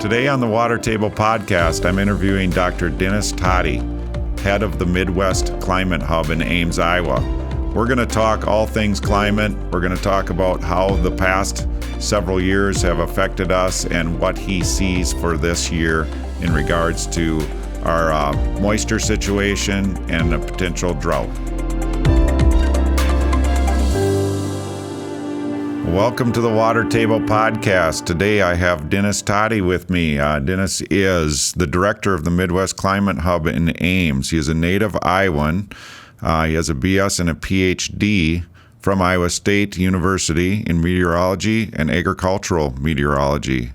Today on the Water Table Podcast, I'm interviewing Dr. Dennis Todey, head of the Midwest Climate Hub in Ames, Iowa. We're going to talk all things climate. We're going to talk about how the past several years have affected us and what he sees for this year in regards to our moisture situation and a potential drought. Welcome to the Water Table Podcast. Today I have Dennis Todey with me. Dennis is the director of the Midwest Climate Hub in Ames. He is a native Iowan. He has a BS and a PhD from Iowa State University in Meteorology and Agricultural Meteorology.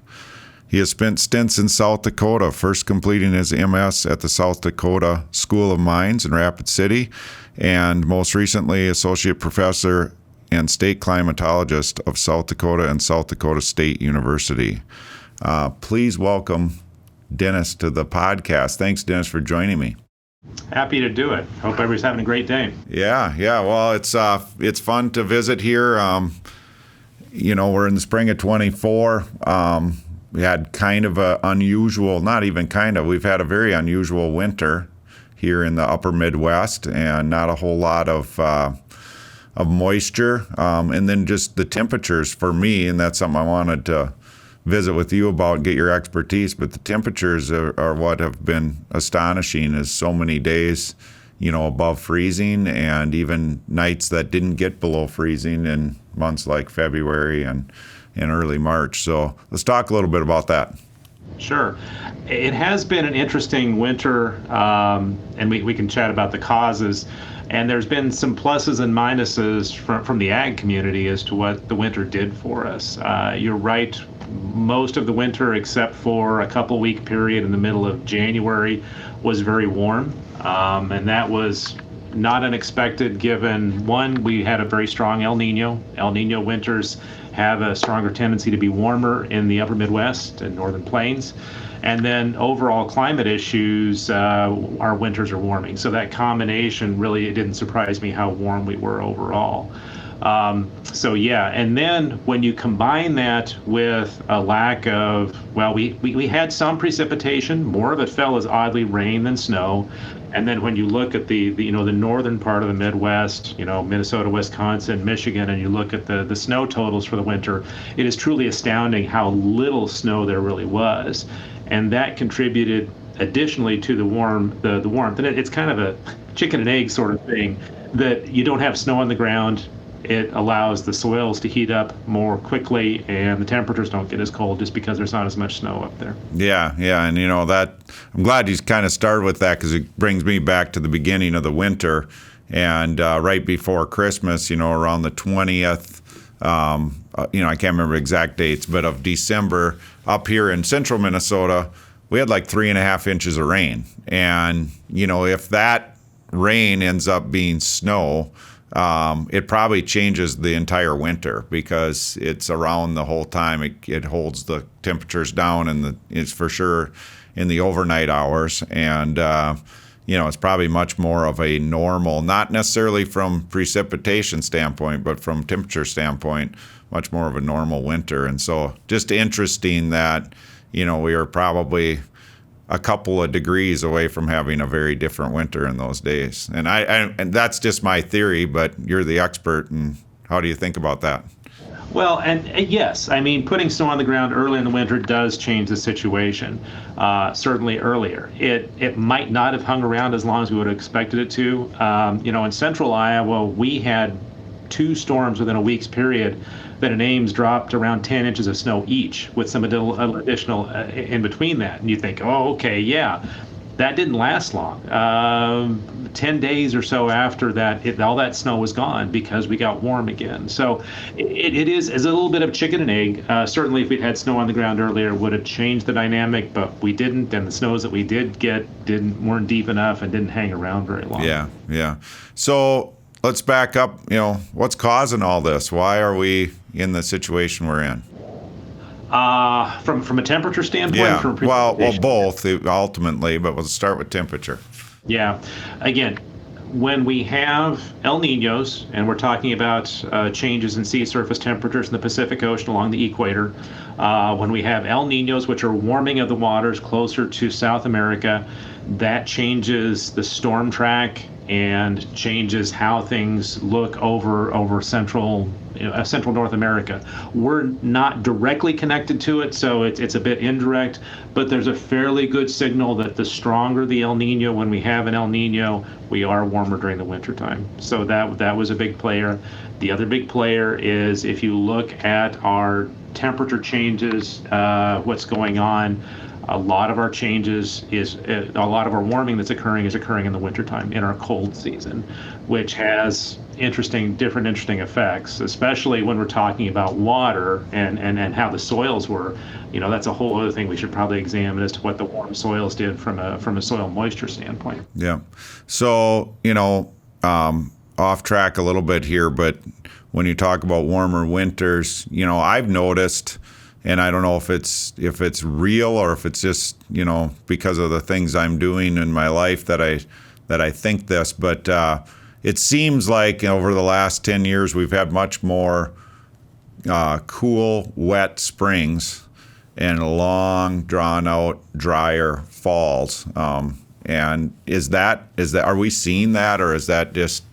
He has spent stints in South Dakota, first completing his MS at the South Dakota School of Mines in Rapid City, and most recently associate professor and state climatologist of South Dakota and South Dakota State University. Please welcome Dennis to the podcast. Thanks, Dennis, for joining me. Happy to do it. Hope everybody's having a great day. Yeah. Well, it's fun to visit here. We're in the spring of 24. We had kind of a unusual, not even kind of, we've had a very unusual winter here in the upper Midwest, and not a whole lot of moisture, and then just the temperatures for me, and that's something I wanted to visit with you about, get your expertise, but the temperatures are what have been astonishing, is so many days, above freezing, and even nights that didn't get below freezing in months like February and early March. So let's talk a little bit about that. Sure. It has been an interesting winter, and we can chat about the causes. And there's been some pluses and minuses from the ag community as to what the winter did for us. You're right, most of the winter, except for a couple-week period in the middle of January, was very warm. And that was not unexpected given, one, we had a very strong El Niño. El Niño winters have a stronger tendency to be warmer in the upper Midwest and northern plains. And then overall climate issues, our winters are warming. So that combination really, it didn't surprise me how warm we were overall. And then when you combine that with a lack of, we had some precipitation, more of it fell as oddly rain than snow. And then when you look at the northern part of the Midwest, Minnesota, Wisconsin, Michigan, and you look at the snow totals for the winter, it is truly astounding how little snow there really was. And that contributed additionally to the warmth. And it's kind of a chicken and egg sort of thing, that you don't have snow on the ground. It allows the soils to heat up more quickly, and the temperatures don't get as cold just because there's not as much snow up there. Yeah, and that, I'm glad you kind of started with that, because it brings me back to the beginning of the winter, and right before Christmas, around the 20th, I can't remember exact dates, but of December, up here in central Minnesota, we had like 3.5 inches of rain. And, if that rain ends up being snow, it probably changes the entire winter, because it's around the whole time. It holds the temperatures down, and it's for sure in the overnight hours. And, it's probably much more of a normal, not necessarily from precipitation standpoint, but from temperature standpoint, much more of a normal winter. And so just interesting that, we are probably a couple of degrees away from having a very different winter in those days. And and that's just my theory, but you're the expert, and how do you think about that? Well, and yes, putting snow on the ground early in the winter does change the situation, certainly earlier. It might not have hung around as long as we would have expected it to. In central Iowa, we had 2 storms within a week's period that in Ames dropped around 10 inches of snow each, with some additional in between that. And you think, oh, okay, yeah. That didn't last long. 10 days or so after that, all that snow was gone because we got warm again. So it is a little bit of chicken and egg. Certainly, if we'd had snow on the ground earlier, it would have changed the dynamic, but we didn't. And the snows that we did get weren't deep enough and didn't hang around very long. Yeah. So let's back up. What's causing all this? Why are we in the situation we're in? From a temperature standpoint? Yeah, well, both ultimately, but we'll start with temperature. Yeah. Again, when we have El Niños, and we're talking about changes in sea surface temperatures in the Pacific Ocean along the equator, when we have El Niños, which are warming of the waters closer to South America, that changes the storm track and changes how things look over central North America. We're not directly connected to it, so it's a bit indirect, but there's a fairly good signal that the stronger the El Nino, when we have an El Nino, we are warmer during the wintertime. So that was a big player. The other big player is if you look at our temperature changes, what's going on, a lot of our changes a lot of our warming that's occurring is occurring in the wintertime, in our cold season, which has different interesting effects, especially when we're talking about water and how the soils were. That's a whole other thing we should probably examine as to what the warm soils did from a soil moisture standpoint. Yeah. So, off track a little bit here, but when you talk about warmer winters, I've noticed, and I don't know if it's real or if it's just, because of the things I'm doing in my life that I think this, but it seems like over the last 10 years we've had much more cool, wet springs and long, drawn out, drier falls. And are we seeing that, or is that just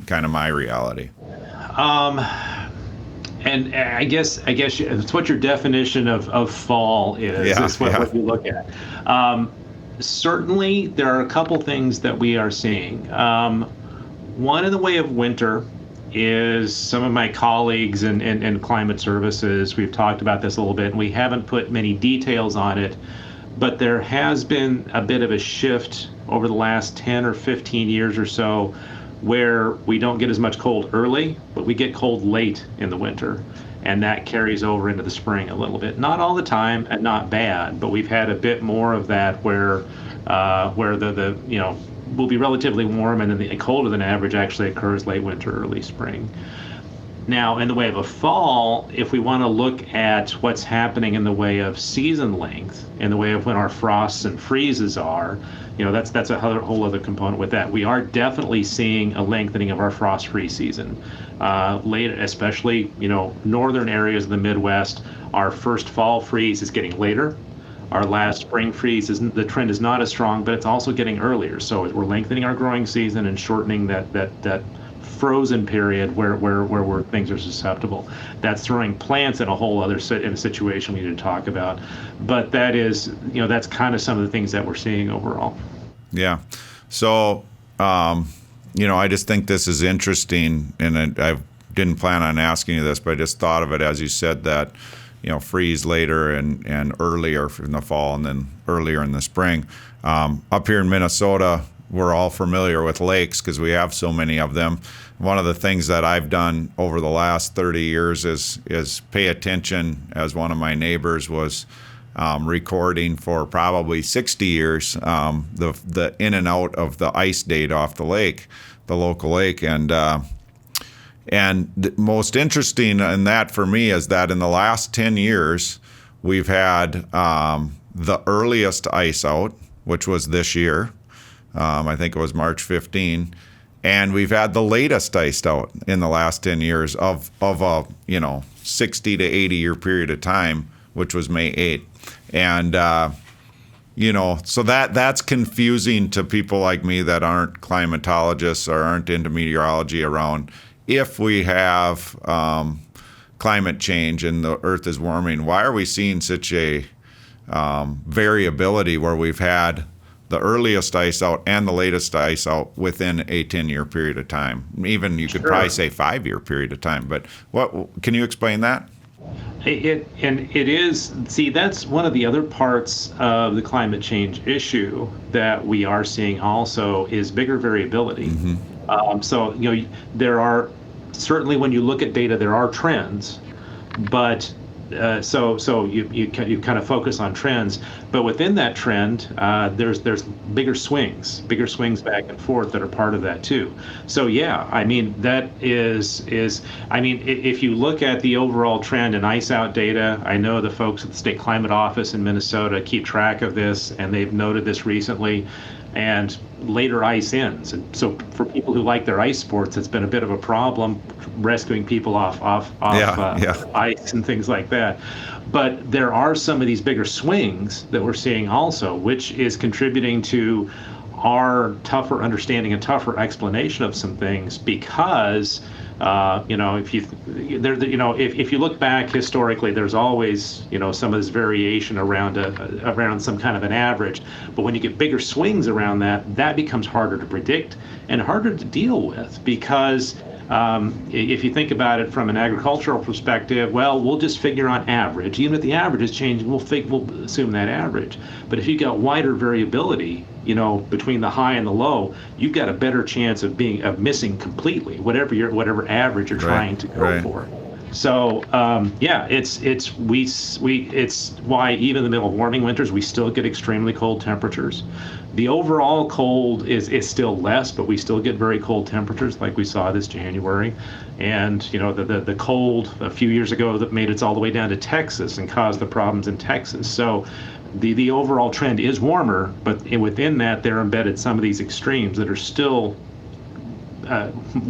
kind of my reality? And I guess it's what your definition of fall is. Yeah, is what you look at. Certainly, there are a couple things that we are seeing. One in the way of winter is some of my colleagues in climate services. We've talked about this a little bit, and we haven't put many details on it, but there has been a bit of a shift over the last 10 or 15 years or so, where we don't get as much cold early, but we get cold late in the winter, and that carries over into the spring a little bit. Not all the time, and not bad, but we've had a bit more of that where will be relatively warm, and then the colder than average actually occurs late winter, early spring. Now, in the way of a fall, if we want to look at what's happening in the way of season length, in the way of when our frosts and freezes are, that's a whole other component with that. We are definitely seeing a lengthening of our frost-free season. Late, especially, northern areas of the Midwest, our first fall freeze is getting later. Our last spring freeze, the trend is not as strong, but it's also getting earlier. So we're lengthening our growing season and shortening that frozen period where things are susceptible. That's throwing plants in a whole other situation we need to talk about. But that is, that's kind of some of the things that we're seeing overall. Yeah. So, I just think this is interesting, and I didn't plan on asking you this, but I just thought of it as you said that, freeze later and earlier in the fall and then earlier in the spring. Up here in Minnesota, we're all familiar with lakes because we have so many of them. One of the things that I've done over the last 30 years is pay attention, as one of my neighbors was recording for probably 60 years, the in and out of the ice date off the lake, the local lake. And the most interesting in that for me is that in the last 10 years, we've had the earliest ice out, which was this year. I think it was March 15, and we've had the latest iced out in the last 10 years of a 60 to 80 year period of time, which was May 8th. And so that's confusing to people like me that aren't climatologists or aren't into meteorology around. If we have climate change and the Earth is warming, why are we seeing such a variability where we've had the earliest ice out and the latest ice out within a 10-year period of time? Even you could probably say 5-year period of time. But what can you explain that? It is, that's one of the other parts of the climate change issue that we are seeing also is bigger variability. Mm-hmm. So there are certainly, when you look at data, there are trends, but so you kind of focus on trends, but within that trend, there's bigger swings back and forth that are part of that too. So yeah, I mean that is if you look at the overall trend in ice out data, I know the folks at the State Climate Office in Minnesota keep track of this, and they've noted this recently. and later ice ends. And so for people who like their ice sports, it's been a bit of a problem rescuing people off ice and things like that. But there are some of these bigger swings that we're seeing also, which is contributing to our tougher understanding and tougher explanation of some things, because if you look back historically, there's always some of this variation around some kind of an average. But when you get bigger swings around that becomes harder to predict and harder to deal with, because if you think about it from an agricultural perspective, well, we'll just figure on average. Even if the average is changing, we'll assume that average. But if you got wider variability, between the high and the low, you've got a better chance of missing completely whatever average you're trying to go for. So it's why even in the middle of warming winters we still get extremely cold temperatures. The overall cold is still less, but we still get very cold temperatures like we saw this January. And the cold a few years ago that made it all the way down to Texas and caused the problems in Texas. So the overall trend is warmer, but within that they're embedded some of these extremes that are still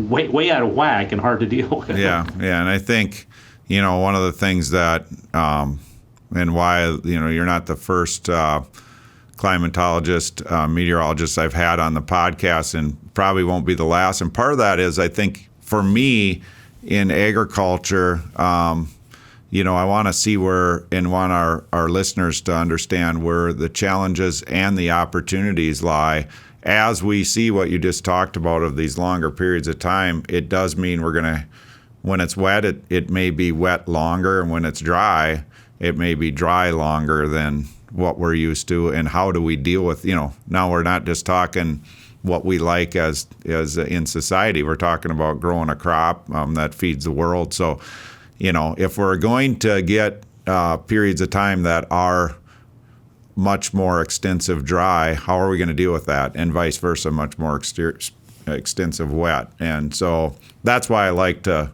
way out of whack and hard to deal with. Yeah, and I think one of the things that and why you're not the first climatologist, meteorologist I've had on the podcast, and probably won't be the last. And part of that is, I think, for me in agriculture, I want to see and want our listeners to understand where the challenges and the opportunities lie. As we see what you just talked about of these longer periods of time, it does mean when it's wet, it may be wet longer, and when it's dry, it may be dry longer than what we're used to. And how do we deal with, now we're not just talking what we like as in society, we're talking about growing a crop that feeds the world. So, if we're going to get periods of time that are much more extensive dry, how are we going to deal with that? And vice versa, much more extensive wet. And so that's why I like to,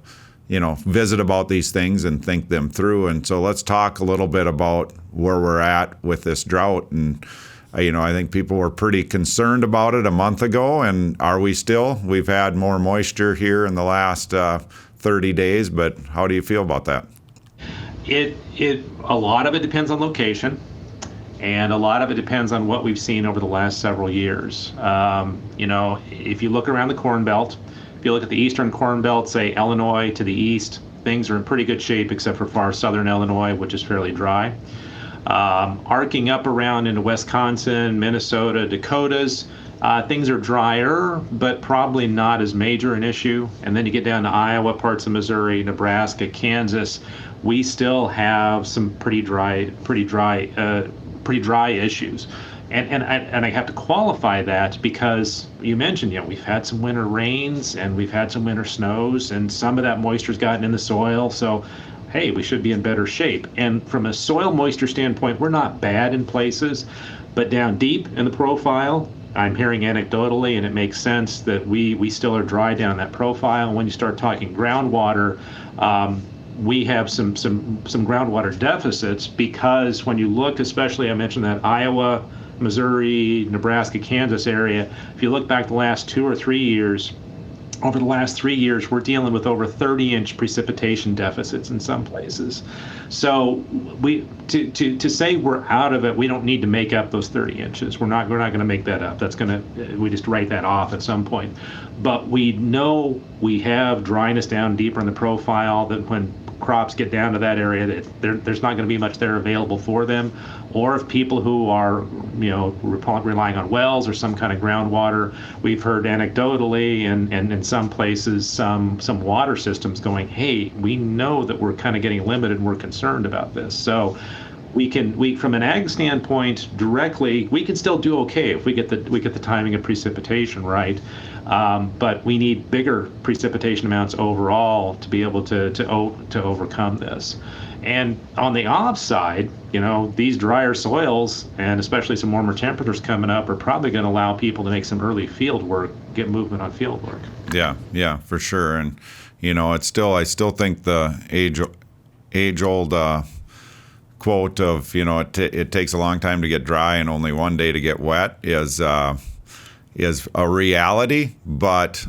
visit about these things and think them through. And so let's talk a little bit about where we're at with this drought. And, I think people were pretty concerned about it a month ago. And are we still? We've had more moisture here in the last 30 days, but how do you feel about that? A lot of it depends on location. And a lot of it depends on what we've seen over the last several years. If you look around the Corn Belt, if you look at the eastern Corn Belt, say Illinois to the east, things are in pretty good shape except for far southern Illinois, which is fairly dry. Arcing up around into Wisconsin, Minnesota, Dakotas, things are drier, but probably not as major an issue. And then you get down to Iowa, parts of Missouri, Nebraska, Kansas, we still have some pretty dry issues. And I have to qualify that because you mentioned, we've had some winter rains and we've had some winter snows, and some of that moisture's gotten in the soil. So, hey, we should be in better shape. And from a soil moisture standpoint, we're not bad in places, but down deep in the profile, I'm hearing anecdotally, and it makes sense that we still are dry down that profile. When you start talking groundwater, we have some groundwater deficits, because when you look, especially I mentioned that Iowa, Missouri, Nebraska, Kansas area, if you look back the last 2 or 3 years, over the last 3 years, we're dealing with over 30-inch precipitation deficits in some places. So to say we're out of it, we don't need to make up those 30 inches. We're not going to make that up. We just write that off at some point. But we know we have dryness down deeper in the profile, that when crops get down to that area, that there's not going to be much there available for them. Or if people who are relying on wells or some kind of groundwater, we've heard anecdotally and in some places some water systems going, hey, we know that we're kind of getting limited and we're concerned about this. So we from an ag standpoint directly, we can still do okay if we get the timing of precipitation right. But we need bigger precipitation amounts overall to be able to overcome this. And on the off side, these drier soils and especially some warmer temperatures coming up are probably going to allow people to make some early field work, get movement on field work. Yeah, for sure. And I still think the age-old quote of it takes a long time to get dry and only one day to get wet is is a reality, but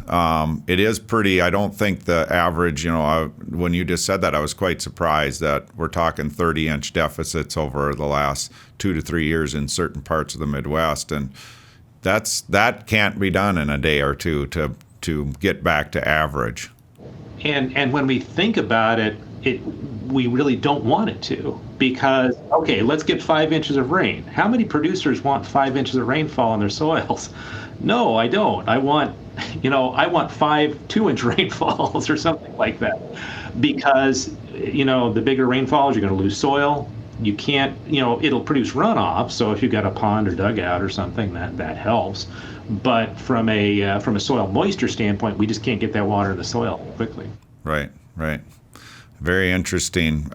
it is pretty. I don't think the average, when you just said that, I was quite surprised that we're talking 30-inch deficits over the last 2 to 3 years in certain parts of the Midwest, and that can't be done in a day or two to get back to average. And when we think about it, we really don't want it to, because, okay, let's get 5 inches of rain. How many producers want 5 inches of rainfall in their soils? No, I don't. I want 5 2-inch rainfalls or something like that, because, the bigger rainfalls, you're going to lose soil. You can't, it'll produce runoff. So if you've got a pond or dugout or something, that helps. But from a soil moisture standpoint, we just can't get that water in the soil quickly. Right. Very interesting.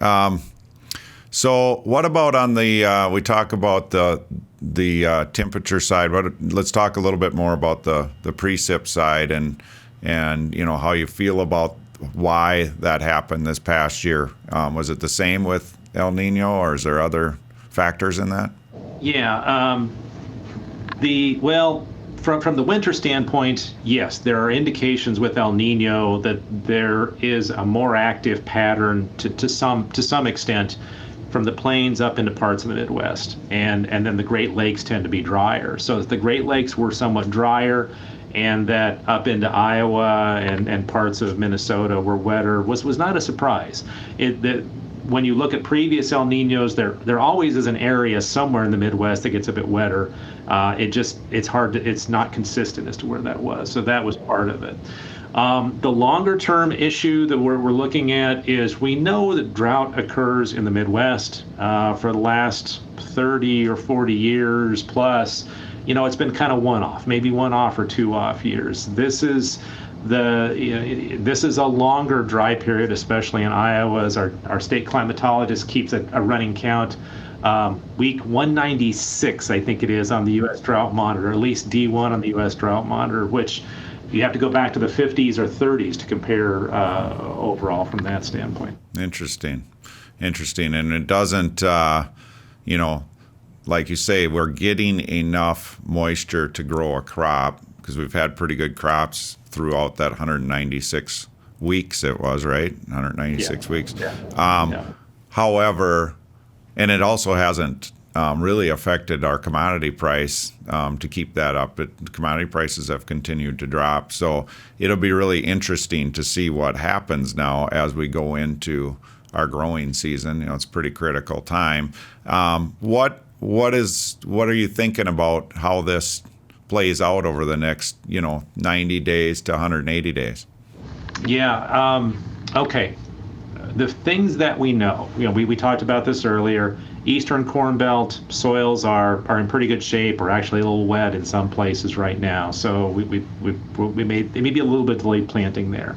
So what about on the, we talk about the temperature side. Let's talk a little bit more about the precip side and how you feel about why that happened this past year. Was it the same with El Nino, or is there other factors in that? Yeah. From the winter standpoint, yes, there are indications with El Nino that there is a more active pattern to some extent from the plains up into parts of the Midwest, and then the Great Lakes tend to be drier. So the Great Lakes were somewhat drier, and that up into Iowa and parts of Minnesota were wetter was not a surprise. When you look at previous El Ninos, there always is an area somewhere in the Midwest that gets a bit wetter. It's not consistent as to where that was. So that was part of it. The longer term issue that we're looking at is, we know that drought occurs in the Midwest for the last 30 or 40 years plus. It's been kind of maybe one off or 2 off years. This is a longer dry period, especially in Iowa, as our state climatologist keeps a running count. Week 196, I think it is, on the U.S. Drought Monitor, at least D1 on the U.S. Drought Monitor, which you have to go back to the 50s or 30s to compare overall from that standpoint. Interesting. And it doesn't, like you say, we're getting enough moisture to grow a crop, because we've had pretty good crops throughout that 196 weeks it was, right? 196 weeks. Yeah. However, and it also hasn't really affected our commodity price to keep that up. But commodity prices have continued to drop. So it'll be really interesting to see what happens now as we go into our growing season. It's a pretty critical time. What are you thinking about how this plays out over the next 90 days to 180 days? Yeah. Okay. The things that we know, we talked about this earlier. Eastern Corn Belt soils are in pretty good shape, or actually a little wet in some places right now. So we may be a little bit delayed planting there.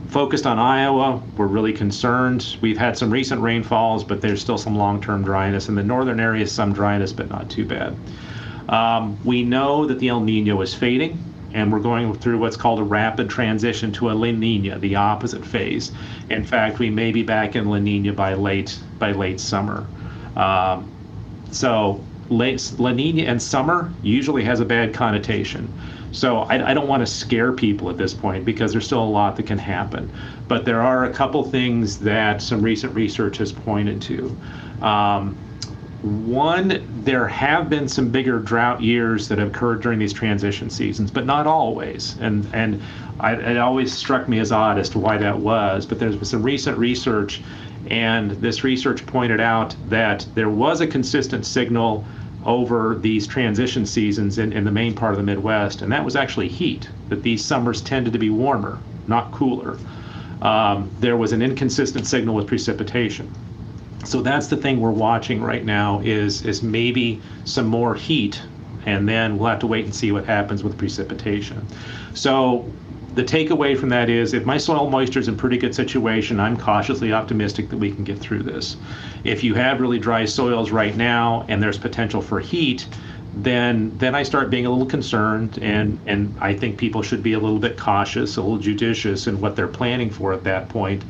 Focused on Iowa, we're really concerned. We've had some recent rainfalls, but there's still some long-term dryness. In the northern areas, some dryness, but not too bad. We know that the El Nino is fading, and we're going through what's called a rapid transition to a La Niña, the opposite phase. In fact, we may be back in La Niña by late summer. So La Niña and summer usually has a bad connotation. So I don't want to scare people at this point, because there's still a lot that can happen. But there are a couple things that some recent research has pointed to. One, there have been some bigger drought years that have occurred during these transition seasons, but not always. And it always struck me as odd as to why that was. But there's been some recent research, and this research pointed out that there was a consistent signal over these transition seasons in the main part of the Midwest, and that was actually heat, that these summers tended to be warmer, not cooler. There was an inconsistent signal with precipitation. So that's the thing we're watching right now, is maybe some more heat, and then we'll have to wait and see what happens with precipitation. So the takeaway from that is, if my soil moisture is in pretty good situation, I'm cautiously optimistic that we can get through this. If you have really dry soils right now and there's potential for heat, then I start being a little concerned, and I think people should be a little bit cautious, a little judicious in what they're planning for at that point,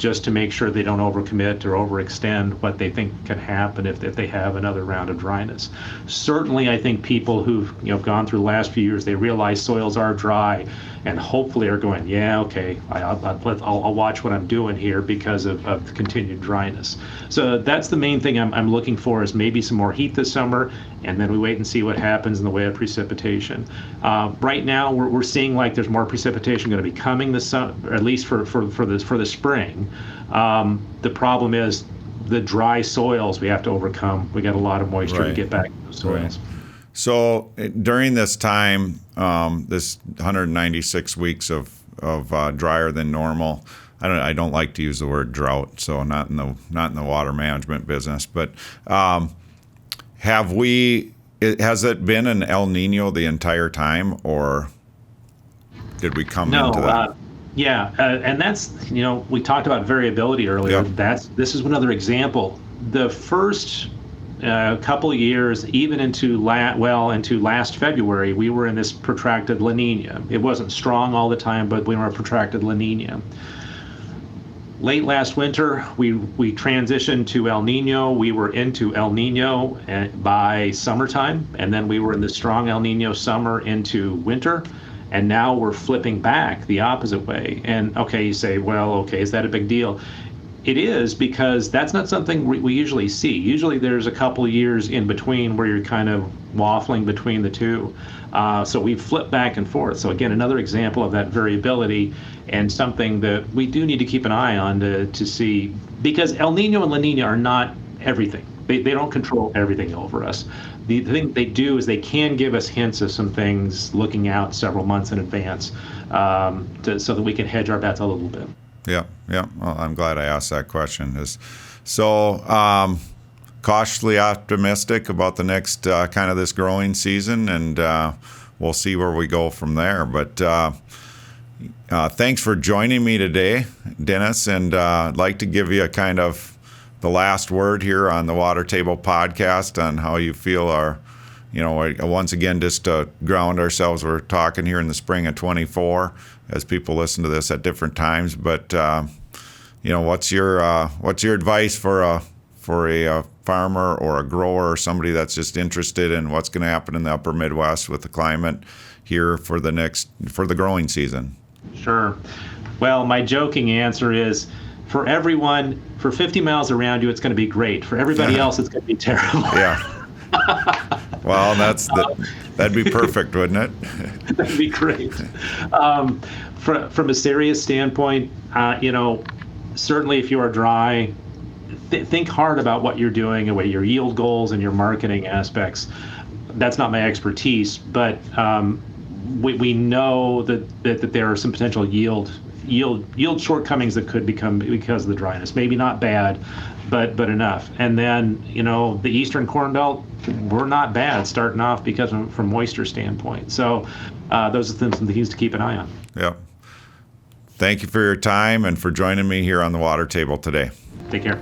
just to make sure they don't overcommit or overextend what they think can happen if they have another round of dryness. Certainly, I think people who've gone through the last few years, they realize soils are dry, and hopefully are going, yeah, okay, I'll watch what I'm doing here because of the continued dryness. So that's the main thing I'm looking for, is maybe some more heat this summer, and then we wait and see what happens in the way of precipitation. Right now, we're seeing like there's more precipitation going to be coming this summer, or at least for the spring. The problem is the dry soils we have to overcome. We got a lot of moisture to get back to those soils. Right. So during this time, this 196 weeks of drier than normal, I don't like to use the word drought, so not in the water management business, but has it been an El Nino the entire time, or did we come into that? Yeah, and that's, we talked about variability earlier. Yep. This is another example. The first couple of years, even into last February, we were in this protracted La Nina. It wasn't strong all the time, but we were in a protracted La Nina. Late last winter, we transitioned to El Nino. We were into El Nino by summertime, and then we were in the strong El Nino summer into winter. And now we're flipping back the opposite way. And okay, you say, well, okay, is that a big deal? It is, because that's not something we usually see. Usually there's a couple of years in between where you're kind of waffling between the two. So we flip back and forth. So again, another example of that variability, and something that we do need to keep an eye on to see, because El Nino and La Nina are not everything. They don't control everything over us. The thing they do is they can give us hints of some things looking out several months in advance, so that we can hedge our bets a little bit. Yeah. Well, I'm glad I asked that question. Cautiously optimistic about the next kind of this growing season, and we'll see where we go from there. But thanks for joining me today, Dennis, and I'd like to give you a kind of the last word here on the Water Table podcast on how you feel once again, just to ground ourselves, we're talking here in the spring of 24 as people listen to this at different times. But, what's your advice for a farmer or a grower or somebody that's just interested in what's going to happen in the upper Midwest with the climate here for the growing season? Sure. Well, my joking answer is, for everyone, for 50 miles around you, it's going to be great. For everybody else, it's going to be terrible. Yeah. Well, that'd be perfect, wouldn't it? That'd be great. From a serious standpoint, certainly if you are dry, think hard about what you're doing and what your yield goals and your marketing aspects. That's not my expertise, but we know that there are some potential yield shortcomings that could become because of the dryness. Maybe not bad, but enough. And then the Eastern Corn Belt, we're not bad starting off because from moisture standpoint. So those are some things to keep an eye on. Yep. Thank you for your time and for joining me here on the Water Table today. Take care.